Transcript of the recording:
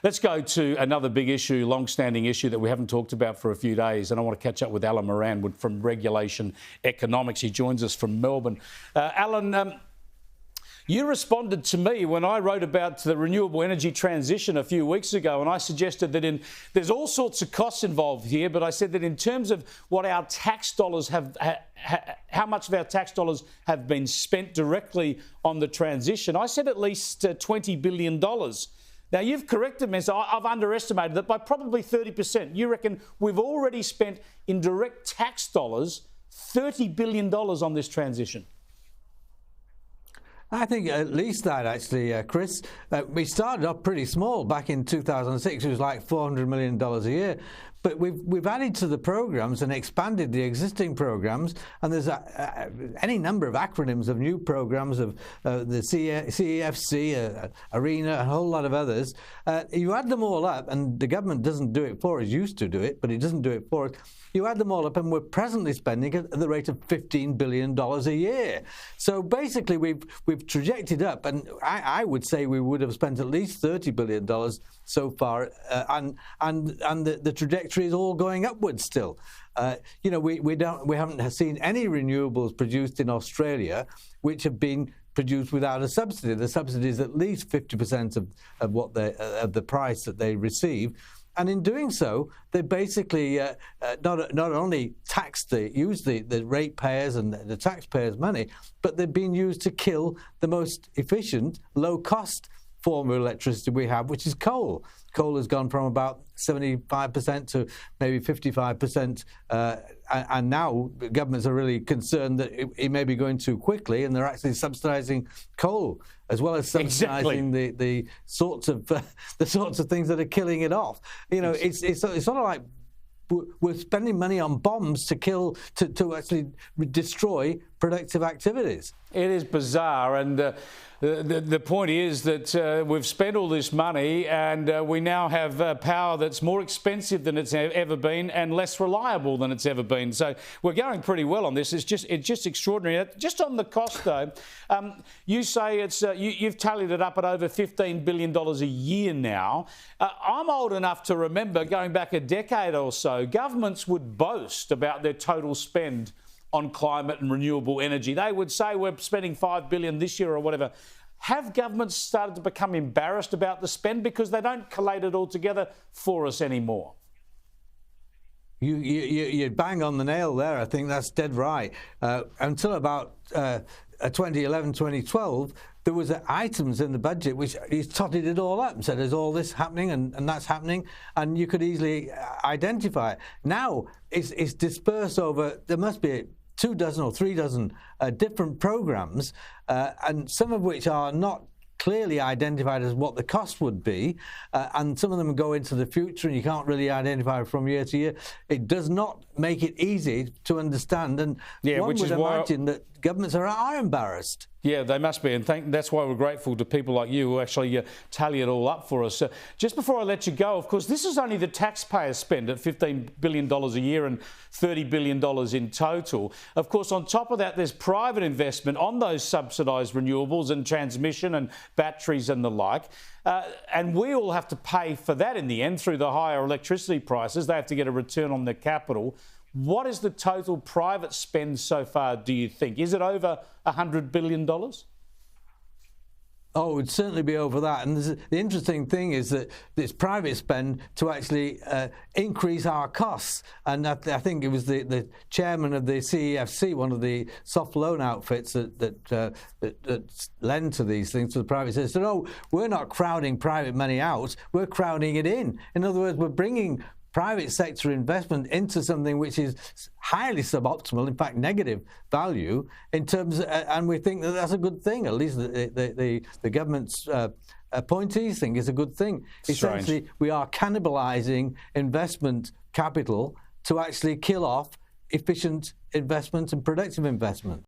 Let's go to another big issue, long-standing issue that we haven't talked about for a few days, and I want to catch up with Alan Moran from Regulation Economics. He joins us from Melbourne. Alan, you responded to me when I wrote about the renewable energy transition a few weeks ago, and I suggested that there's all sorts of costs involved here, but I said that in terms of what our tax dollars how much of our tax dollars have been spent directly on the transition, I said at least $20 billion. Now, you've corrected me, so I've underestimated that by probably 30%. You reckon we've already spent in direct tax dollars $30 billion on this transition? I think at least that, actually, Chris. We started off pretty small back in 2006. It was like $400 million a year. But we've added to the programs and expanded the existing programs, and there's any number of acronyms of new programs of the CEFC, ARENA, a whole lot of others. You add them all up, and the government doesn't do it for us, used to do it, but it doesn't do it for us. You add them all up, and we're presently spending at the rate of $15 billion a year. So basically, we've trajected up, and I would say we would have spent at least $30 billion so far, and the trajectory is all going upwards still. We haven't seen any renewables produced in Australia which have been produced without a subsidy. The subsidy is at least 50% of the price that they receive. And in doing so, they basically not only use the ratepayers and the taxpayers' money, but they're being used to kill the most efficient, low-cost form of electricity we have, which is coal. Coal has gone from about 75% to maybe 55%, and now governments are really concerned that it may be going too quickly, and they're actually subsidising coal as well as subsidising the sorts of things that are killing it off. It's sort of like we're spending money on bombs to actually destroy productive activities. It is bizarre, and the point is that we've spent all this money, and we now have power that's more expensive than it's ever been and less reliable than it's ever been. So we're going pretty well on this. It's just extraordinary. Just on the cost, though, you say you've tallied it up at over $15 billion a year now. I'm old enough to remember going back a decade or so, governments would boast about their total spend on climate and renewable energy. They would say we're spending $5 billion this year or whatever. Have governments started to become embarrassed about the spend because they don't collate it all together for us anymore? You bang on the nail there. I think that's dead right. Until about 2011, 2012, there was items in the budget which he totted it all up and said there's all this happening and that's happening, and you could easily identify it. Now it's dispersed over, there must be 2 dozen or 3 dozen different programs, and some of which are not clearly identified as what the cost would be, and some of them go into the future and you can't really identify from year to year. It does not make it easy to understand, and one would imagine that governments are embarrassed. Yeah, they must be, and that's why we're grateful to people like you who actually tally it all up for us. Just before I let you go, of course, this is only the taxpayers' spend at $15 billion a year and $30 billion in total. Of course, on top of that, there's private investment on those subsidised renewables and transmission and batteries and the like. And we all have to pay for that in the end through the higher electricity prices. They have to get a return on their capital. What is the total private spend so far, do you think? Is it over $100 billion? Oh, it would certainly be over that. And the interesting thing is that it's private spend to actually increase our costs. And I think it was the chairman of the CEFC, one of the soft loan outfits that lend to these things to the private sector, said, oh, we're not crowding private money out, we're crowding it in. In other words, we're bringing private sector investment into something which is highly suboptimal, in fact negative value in terms and we think that that's a good thing. At least the government's appointees think it's a good thing. Strange. Essentially, we are cannibalizing investment capital to actually kill off efficient investment and productive investment.